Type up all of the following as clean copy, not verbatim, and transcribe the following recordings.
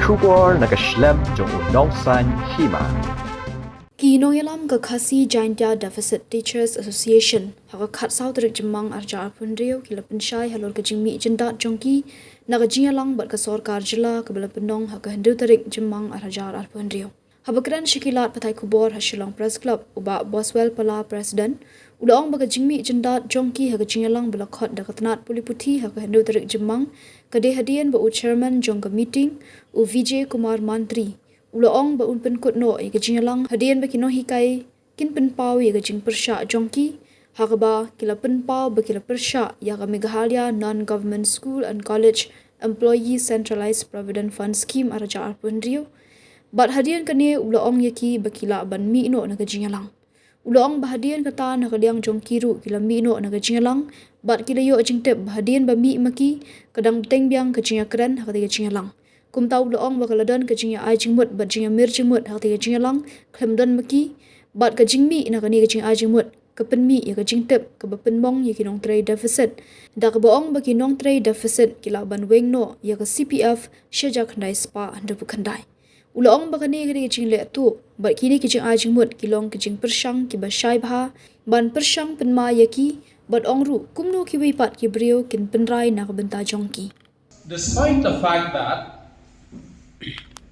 Shubor naga Khlem jong Nongsan Hima. Ki Nongyalam ka Khasi Jaintia Deficit Teachers Association haka khat sautrik jemang arja punrio kila penshai halor ka jingmi jenda jongki naga jingalang bat ka Sorkar jila ka bala Pynmong haka hendu tarik jemang arja punrio. Habakran shikilat patai kubor hashilong press club uba Boswel pala president udaong baga jingmi jenda jongki haka jingalang bala khot da katnat puliputi haka hendu tarik jemang ka de hadian ba u chairman jong ka meeting u Vijay Kumar Mantri Uloong ba un penkut no i ka jingalang hadian ba Nonghikai kin penpau i ka jing persha jongki hagaba kila penpau ba kila persha ya ka Meghalaya Non-Government School and College Employee Centralized Provident Fund Scheme araja arpunrio bat hadian kane uloong Ïaki ba kila ban mi no na ka jingalang uloong ba hadian kata na kaliang jongki ru kila mi no na ka jingalang bat kila yo jingtep ba hadian ba mi maki kadang teng biang ka jingakran ha ka jingalang kum tau loong bakal dan ke jinga Jingmut bat Ïamir Jingmut hak tiga jingalang Khlem dan maki bat ke jingmi na kani ke jinga Jingmut ke penmi ya ke jingtep ke Pynmong ya kinong trade deficit da ke boong bagi nong trade deficit kila ban weng no ya ke CPF syajak khandai spa anda bukandai uloong bakani ke Jingleh tu bat kini ke jinga Jingmut kilong ke jing persang ki ba syai bha ban persang penma Ïaki bat ongru kumno ki wipat ki brio kin penrai na ke benta jongki. Despite the fact that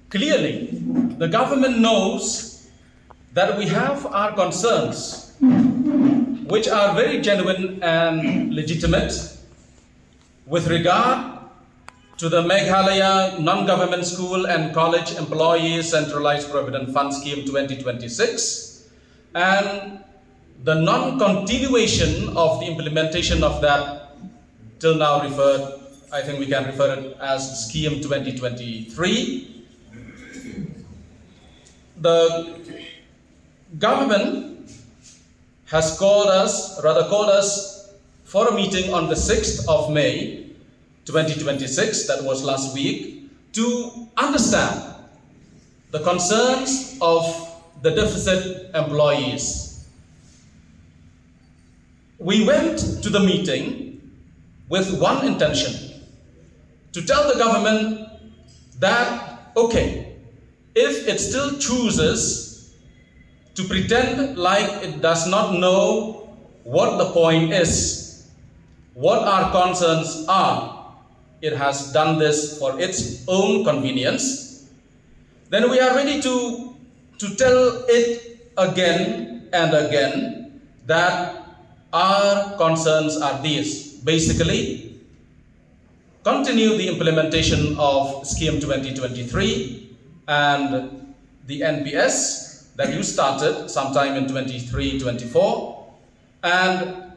clearly, the government knows that we have our concerns, which are very genuine and legitimate, with regard to the Meghalaya Non-Government School and College Employee Centralized Provident Fund Scheme 2026, and the non-continuation of the implementation of that till now referred, I think we can refer it as Scheme 2023. The government has called us for a meeting on the 6th of May 2026, that was last week, to understand the concerns of the deficit employees. We went to the meeting with one intention, to tell the government that, okay, if it still chooses to pretend like it does not know what the point is, what our concerns are, it has done this for its own convenience, then we are ready to tell it again and again that our concerns are these. Basically, continue the implementation of Scheme 2023 and the NPS that you started sometime in 23-24, and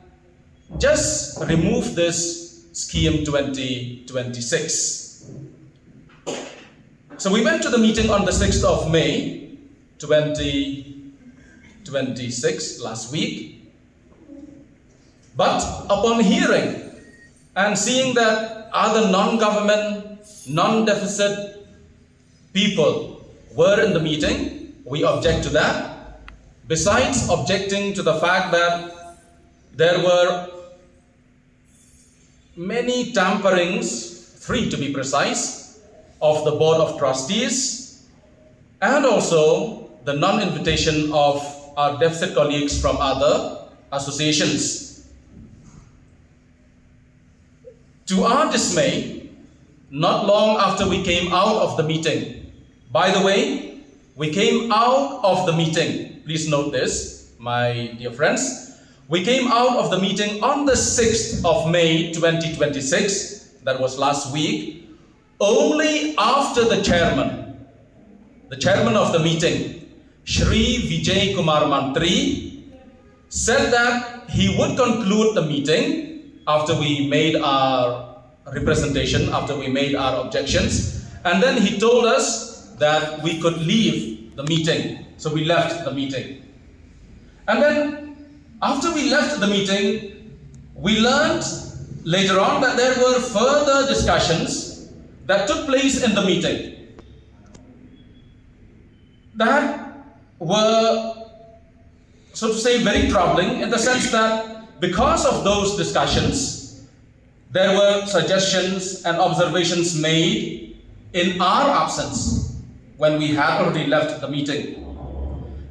just remove this Scheme 2026. So we went to the meeting on the 6th of May 2026, last week, but upon hearing and seeing that other non-government, non-deficit people were in the meeting, we object to that. Besides objecting to the fact that there were many tamperings, 3 to be precise, of the Board of Trustees, and also the non-invitation of our deficit colleagues from other associations. To our dismay, not long after we came out of the meeting, by the way, we came out of the meeting, please note this, my dear friends, we came out of the meeting on the 6th of May 2026, that was last week, only after the chairman of the meeting, Shri Vijay Kumar Mantri, said that he would conclude the meeting after we made our representation, after we made our objections, and then he told us that we could leave the meeting. So we left the meeting. And then after we left the meeting, we learned later on that there were further discussions that took place in the meeting that were, so to say, very troubling, in the sense that because of those discussions, there were suggestions and observations made in our absence when we had already left the meeting.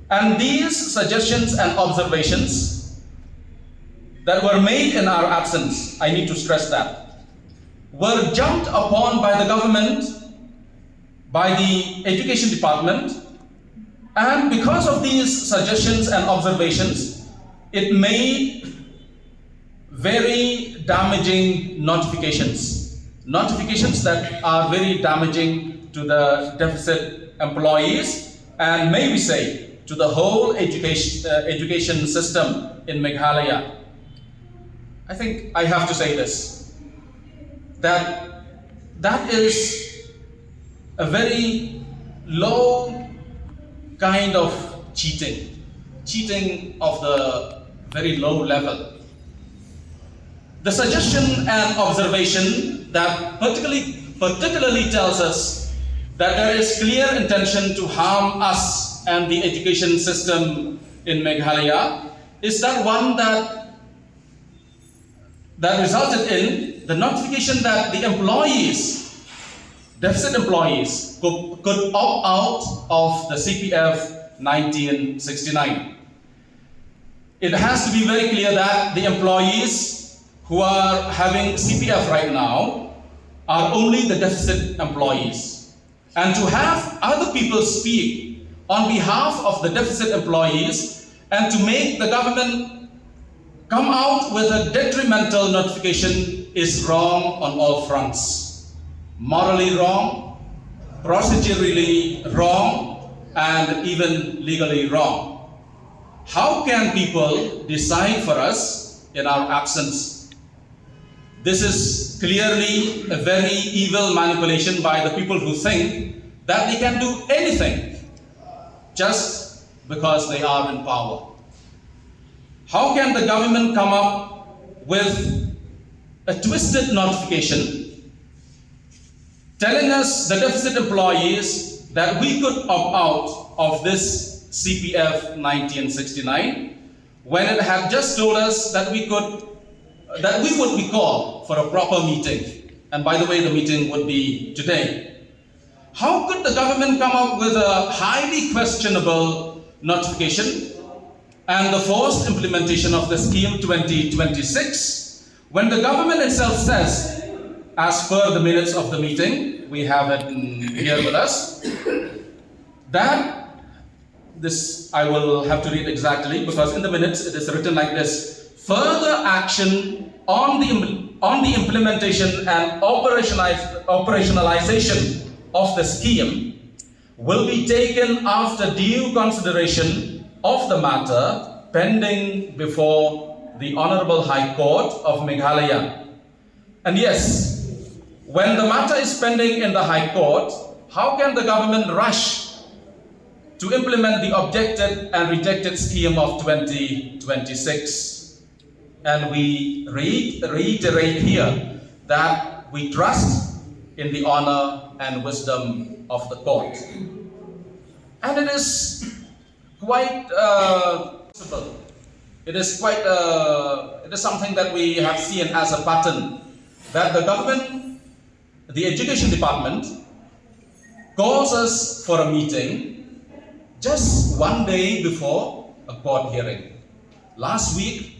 And these suggestions and observations that were made in our absence, I need to stress that, were jumped upon by the government, by the education department, and because of these suggestions and observations, it made very damaging notifications that are very damaging to the deficit employees, and may we say, to the whole education system in Meghalaya. I think I have to say this, that is a very low kind of cheating of the very low level. The suggestion and observation that particularly tells us that there is clear intention to harm us and the education system in Meghalaya is that one that resulted in the notification that the employees, deficit employees, could opt out of the CPF 1969. It has to be very clear that the employees who are having CPF right now are only the deficit employees. And to have other people speak on behalf of the deficit employees and to make the government come out with a detrimental notification is wrong on all fronts. Morally wrong, procedurally wrong, and even legally wrong. How can people decide for us in our absence? This is clearly a very evil manipulation by the people who think that they can do anything just because they are in power. How can the government come up with a twisted notification telling us, the deficit employees, that we could opt out of this CPF 1969 when it had just told us that we would be called for a proper meeting? And by the way, the meeting would be today. How could the government come up with a highly questionable notification and the forced implementation of the scheme 2026 when the government itself says, as per the minutes of the meeting, we have it here with us, that this I will have to read exactly because in the minutes it is written like this: further action on the implementation and operationalization of the scheme will be taken after due consideration of the matter pending before the Honorable High Court of Meghalaya. And yes, when the matter is pending in the High Court, how can the government rush to implement the objected and rejected scheme of 2026? And we reiterate here that we trust in the honor and wisdom of the court. And it is quite possible. It is something that we have seen as a pattern that the government, the education department, calls us for a meeting just one day before a court hearing. Last week,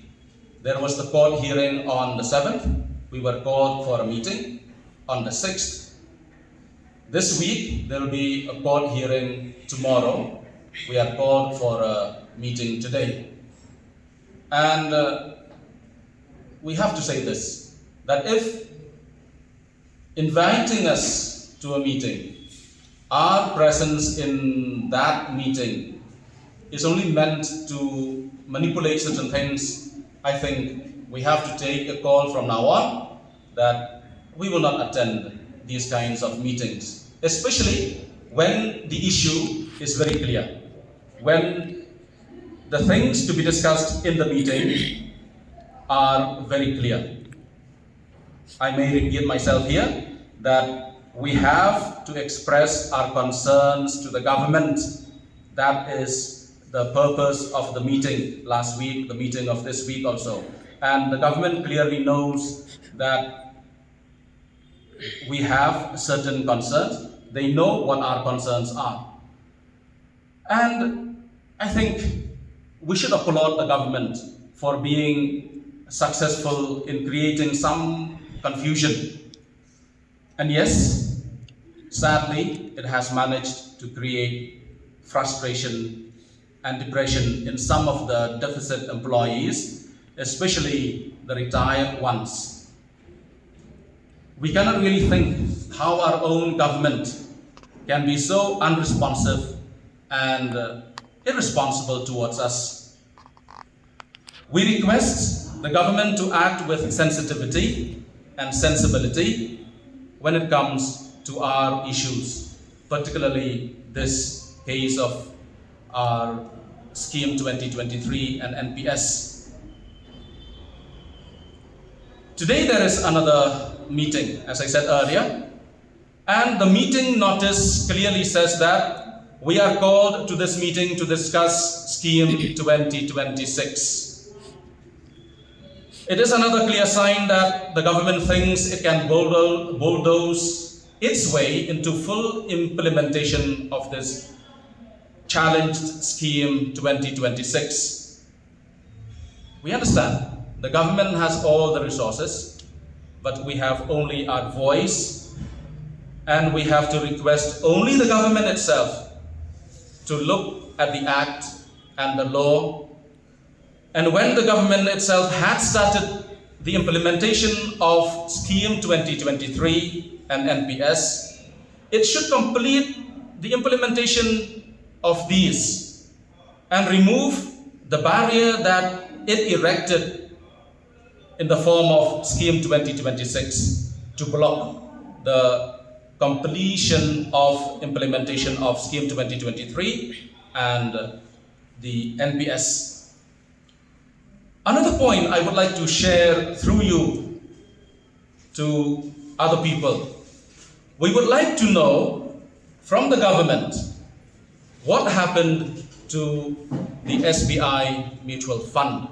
there was the court hearing on the 7th. We were called for a meeting on the 6th. This week, there will be a court hearing tomorrow. We are called for a meeting today. And we have to say this, that if inviting us to a meeting, our presence in that meeting is only meant to manipulate certain things, I think we have to take a call from now on that we will not attend these kinds of meetings, especially when the issue is very clear, when the things to be discussed in the meeting are very clear. I may repeat myself here that we have to express our concerns to the government. That is the purpose of the meeting last week, the meeting of this week also. And the government clearly knows that we have certain concerns. They know what our concerns are. And I think we should applaud the government for being successful in creating some confusion. And yes, sadly, it has managed to create frustration and depression in some of the deficit employees, especially the retired ones. We cannot really think how our own government can be so unresponsive and irresponsible towards us. We request the government to act with sensitivity and sensibility when it comes to our issues, particularly this case of our Scheme 2023 and NPS. Today there is another meeting, as I said earlier, and the meeting notice clearly says that we are called to this meeting to discuss Scheme 2026. It is another clear sign that the government thinks it can bulldoze its way into full implementation of this challenged Scheme 2026. We understand the government has all the resources, but we have only our voice, and we have to request only the government itself to look at the act and the law. And when the government itself had started the implementation of Scheme 2023 and NPS, it should complete the implementation of these and remove the barrier that it erected in the form of Scheme 2026 to block the completion of implementation of Scheme 2023 and the NPS. Another point I would like to share through you to other people. We would like to know from the government what happened to the SBI Mutual Fund,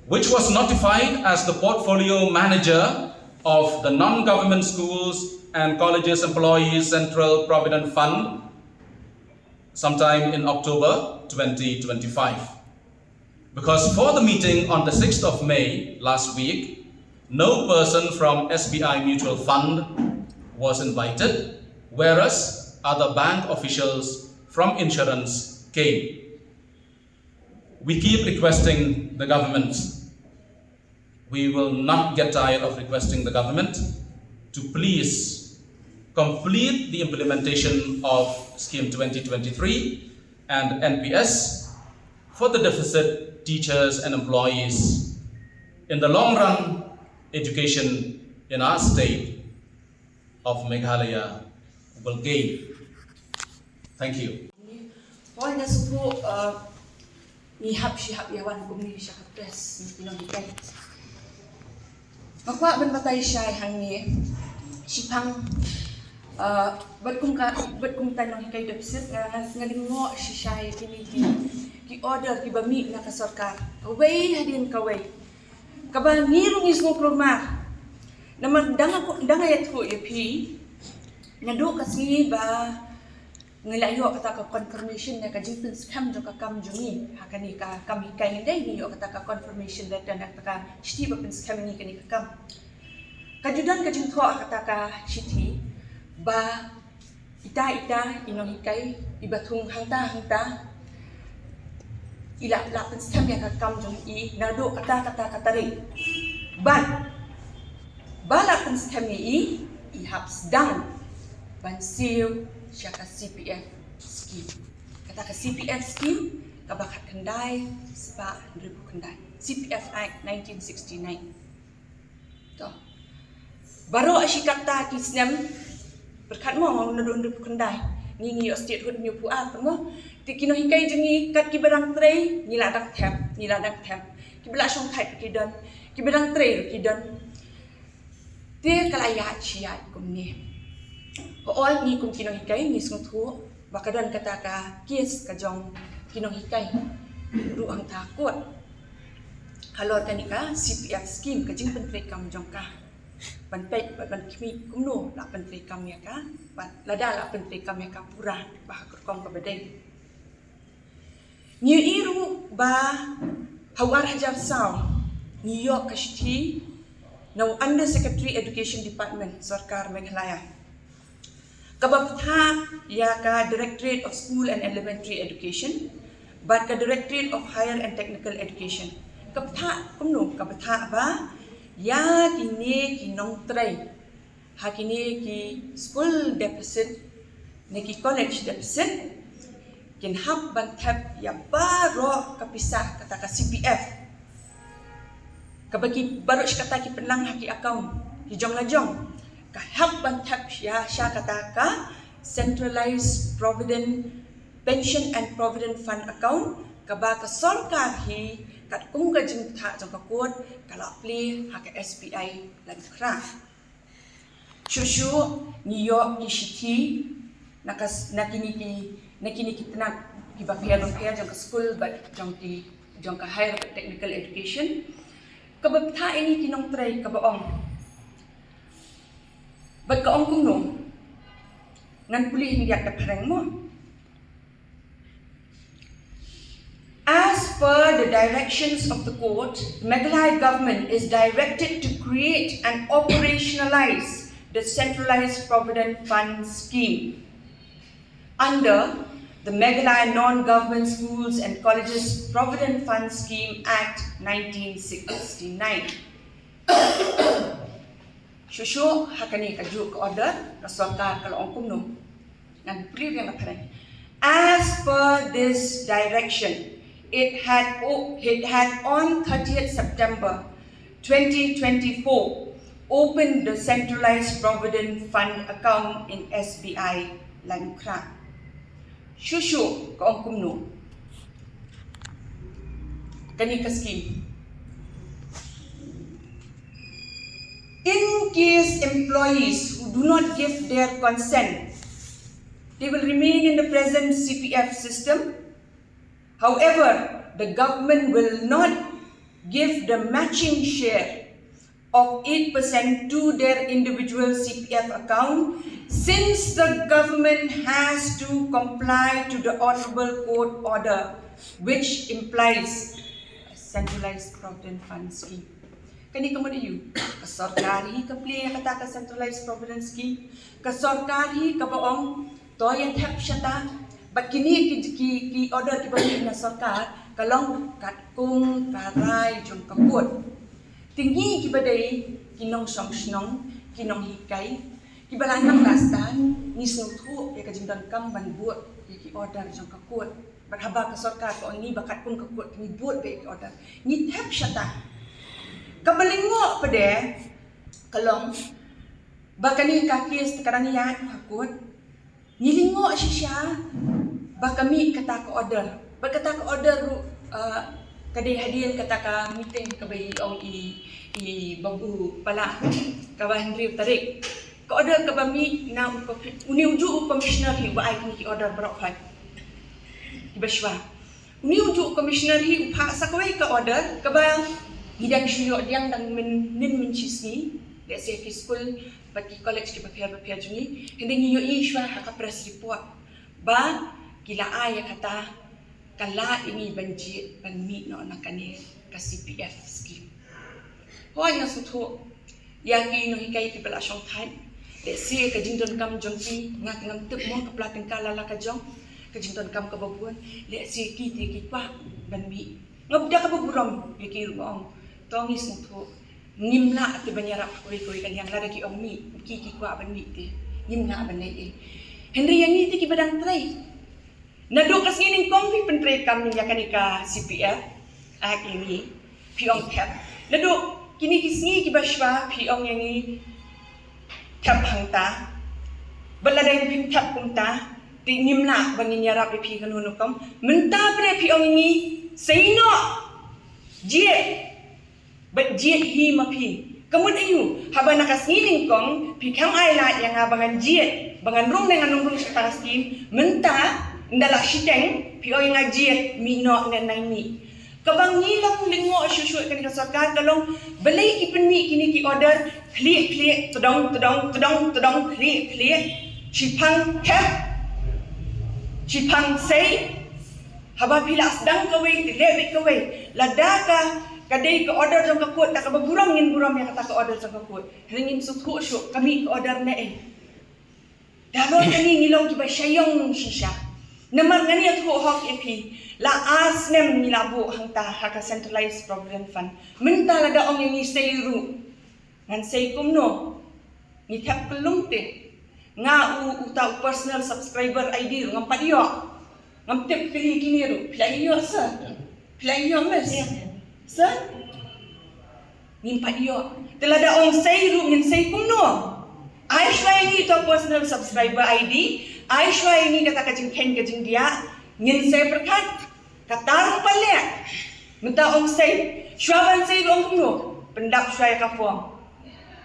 which was notified as the portfolio manager of the non-government schools and colleges employees Central Provident Fund sometime in October 2025. Because for the meeting on the 6th of May last week, no person from SBI Mutual Fund was invited, whereas other bank officials from insurance came. We keep requesting the government. We will not get tired of requesting the government to please complete the implementation of Scheme 2023 and NPS for the deficit teachers and employees. In the long run, education in our state of Meghalaya will gain. Thank you. Pokoknya suku nihap syihab yawan kumni syakap pres ni Nonghikai. Makwa ben batay syai hang ni sipang berkum tan Nonghikai deficit ngalingo syai kini ki order ki bami na ka Sorkar. Kaway hadin kaway. Kaba ngirong ismo kromar. Naman danga yathu yapi nadu kasi ba ngelayo kata ka confirmation na ka Jingmut kam jo ka kam jungi hakani ka kam hikai ndai ni yo kata ka confirmation letter na ka shiti ba pins kam ni kani ka kam kajudan ka jingtho kata ka shiti ba ita Nonghikai ibathung hangta ila la pins kam ya ka kam jungi nado kata ri ban bala pins kam ni I haps down ban seal syaka CPF scheme. Kata ka CPF scheme, kabakat kendai, spa, 1,000 kendai. CPF Act 1969. To. Baru asyikata kisnem, berkat mo, ang 1,000 kendai. Ngingi o statehood niyo po mo. Ti Nonghikai jengi kat kibarang tray, niladang tem. Kibala syong type kidon, kibarang tray kidon. Ti kalayat siya kumni. All ni kung Nonghikai ni sungtu bakadan kata ka kiss ka jong Nonghikai ruang takut halor kanika CPF scheme ka jing pentri kam jong ka ban pek ban kimi kumno la pentri kami ka lada la pentri kami ka pura bah kong ka bedeng New iru ba hawar hajab saw New York kashti now Under Secretary Education Department Sorkar Meghalaya kabaptha ya ka Directorate of School and Elementary Education but ka Directorate of Higher and Technical Education kaptha kumno kaptha ba ya kini kinong tray ha kini ki school deficit ne ki college deficit kin hab bantab ya baro kapisah kata ka CPF kabagi baro kata ki penlang ha ki account ki jong la jong ka hab bantab ya sya kata ka centralized provident pension and provident fund account kaba ka Sorkar hi kat kung ka jing tha jong ka kod kala pli ha ka SBI lan kra shushu New York ki shiti nakini ki tenak ki bapia jong ka school but jong ka higher technical education kababtha ini kinong try kabaong bat kaong kung no ngan puli hindi at pareng mo. As per the directions of the court, the Meghalaya government is directed to create and operationalize the Centralized Provident Fund Scheme under the Meghalaya Non-Government Schools and Colleges Provident Fund Scheme Act 1969. Shusho hakani kajuk order ka Sorkar kalau kumno ngan puli yang apareng. As per this direction, it had on 30th September 2024 opened the Centralized Provident Fund account in SBI Lankra. Shushu kaong kumno. Kani ka scheme. In case employees who do not give their consent, they will remain in the present CPF system. However, the government will not give the matching share of 8% to their individual CPF account since the government has to comply to the Honorable Court order, which implies a centralized provident fund scheme. Kani kamu diyu, kasorkari kapli kata ka centralized provident scheme, kasorkari kabaong toyan tap syata. But kini ki order ki bagi na Sorkar kalong kat kung karay jong kaput. Tinggi ki badai kinong song kinong hikai ki balanang lastan ni sutu ya ka jingdan kam ban buat ki order jong kaput. Berhaba ka Sorkar ko ini bakat kung kaput ni buat be ki order. Ni tap syata. Kabalingo pade kalong bakani kakis sekarang yan hakut. Nilingo siya kami kata ka order. Berkata ka order kadai hadian kata ka meeting ka bai ong i babu pala ka ba Henry tarik. Ka order ka ba mi na uni uju commissioner hi ba ai ki order berok hai. Ibashwa. Uni uju commissioner hi upha sa ka order ka ba hidang syuyo diang dang min chisni let's say ki school bagi college ki bapia juni hindi ngiyo ishwa ha ka press report ba kila ay kata kala ini banjit panmi no nakani ka CPF scheme. Hoy na suto Ïaki Nonghikai ki bala shong thai de se ka jingdon kam jongki ngak ngam tep mo ka platin kala la ka jong ka jingdon kam ka babuan le se ki te ki kwa banmi ngobda ka baburom ki ruong tongi suto nimla te banyara ko kan yang lada ki ommi ki kwa banmi te nimla banai Henry yang ni te ki badang trai Nado kas ngining kong pi pentre kam niya kanika CPF ini piong tap. Nado kini kisngi kibashwa piong yang ni tap hangta. Baladai pin tap kumta ti nimla bangin yarap pi kanunu kom. Menta pre piong ini seino jie but jie Hima pi. Kamun ayu haba nakas ngining kong pi kam ay la yang abangan jie bangan rong dengan nunggung sa skim menta ndala shiteng pio yang ajiet mino na nai mi Kabang ngilang lingo syusyuk kini ka Sorkar kalong belai ki penmi kini ki order klik tedong klik Cipang say haba pila sedang kawai dilebik kawai ladaka kadai ke order jong kakut tak berburam ngin buram yang kata ke order jong kakut ringin sukhu syuk kami ke order ne dalot kani ngilong ki basyayong shisha namar ngani athu hok epi la asnem ni labu hangta haka centralized provident fund minta lada ong yang ni sayru ngan say kumno ni tap kelung te nga uta personal subscriber ID ngam padio ngam tip kini kini ru playo sa playo mes sa ngim padio telada ong sayru ngin say kumno ai shwai ni to personal subscriber ID ai shwai ni kata kajing ken kajing dia ngin say berkat katarung pale minta ong say shwaban say ong kumno pendap shwai ka pom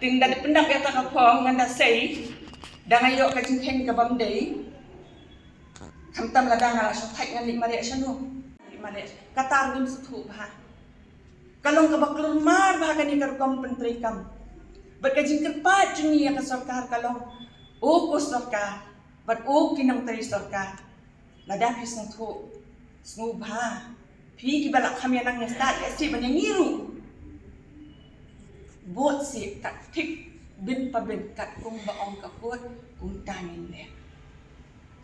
tinda de pendap ya ka pom nganda say dangayo kajing ken ka bamdei kamtam la danga so thai ngan lik mare shanu mare katar nim suthu bha kalong ka baklur mar bha kani kar kom pentri kam bat kajing kerpat juni ya ka Sorkar kalong o ko Sorkar bat o kinang tari Sorkar lada pis ng thu snu bha phi ki balak khamya nang start ya si ban ngiru bot si kat tik bin pa bin kat kung baong kaput kung tanin le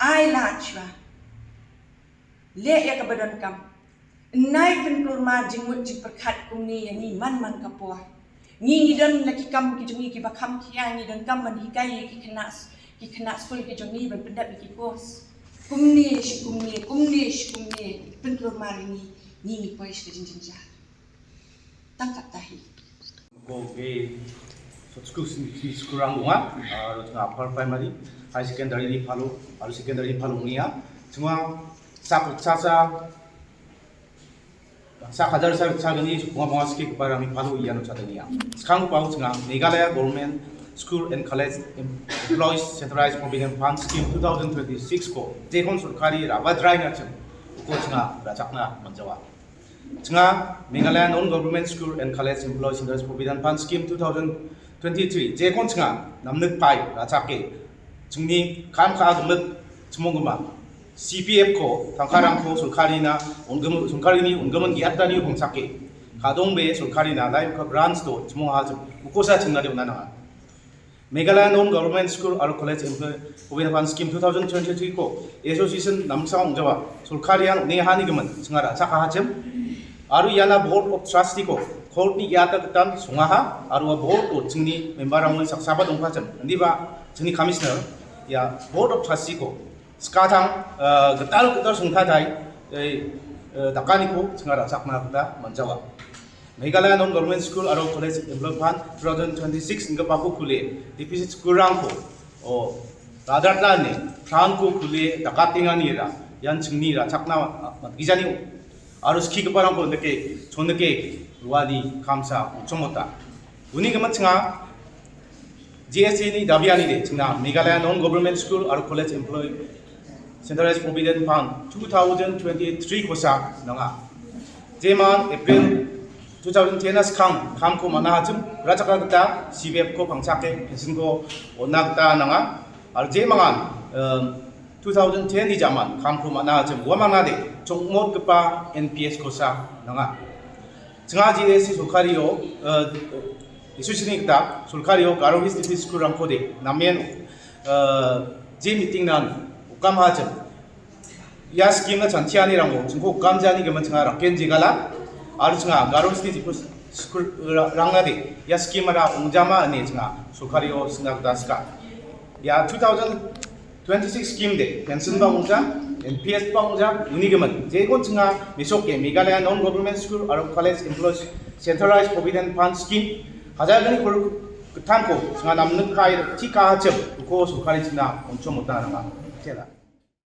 ai la chwa le ya ka badon kam nai bin kurma jingmut ji perkat kung ni yani man kapua ni don laki kam ki jungi ki bakam kia ni don kam man hikai ki kena school ki jungi ban pendat ki kos kumni bin kurma ni pois ke jinjinja tangkap tahi go ge sekurang bunga upper primary high secondary ni palo aru secondary palo ngia semua sa kadar sa gani bunga ski para mi palo iano chadania sekarang pau tengah Meghalaya Government School and College Employees Centralized Provident Fund Scheme 2026 ko jekon Sorkari rabat dry na chen ko tengah rachakna manjawa tengah Meghalaya Non-Government School and College Employees Centralized Provident Fund Scheme 2023 jekon tengah namnek pai rachake jungni kam ka gumuk chmonguma CPF ko tangkarang ko Sorkarina Sorkarini onggaman giatdani bungsake kadongbe Sorkarina live ka grants to chmongha ukosa chingna de nana Meghalaya Non-Government School or College Employees Provident Fund Scheme 2023 ko association namsa ongjawa Sorkarian nehani gemen singara chaka hachem aru yana board of trustee ko court ni yata ketan sungaha aru board ko jingni member ang saksaba dongpachem ndiba jingni commissioner ya board of trustee ko sekarang getal sungthadai dakani ko singara sakna kita manjawa Meghalaya Non-Government School or College Employees Fund 2026 ingka paku kule deficit kurang ko o radartane franco kule dakatingani ra yan jingni ra sakna gijani harus ki keparang ko ndeke chonneke ruadi kamsa uchomota uni gemat chinga GSC ni dabiani de chinga Meghalaya Non-Government School or College Employees Centralized Provident Fund 2023 kosa nanga jeman April 2010 as kam ko manahajum rachaka kita CPF ko pangchake pension ko onna kita nanga ar jemangan 2010 di zaman kam ko manahajum wamana de chongmot kepa NPS kosa nanga chinga GSC Sorkario isushini kita Sorkario Garohis District School rang ko de namen je meeting nan ukam hajum ya scheme na chantiani rango jingko ukamjani gemen chinga raken jigala aru chinga Garohis District School rangnade ya scheme ra ongjama ne chinga Sorkario singa daska ya 2026 scheme de pension ba ongja NPS ba ongja uni gemen jegon chinga mesoke Meghalaya Non-Government School or College Employees Centralized Provident Fund Scheme hajalgani kol ketamko chinga namnek kai ti ka hachep ko Sorkari chinga oncho mota ranga chela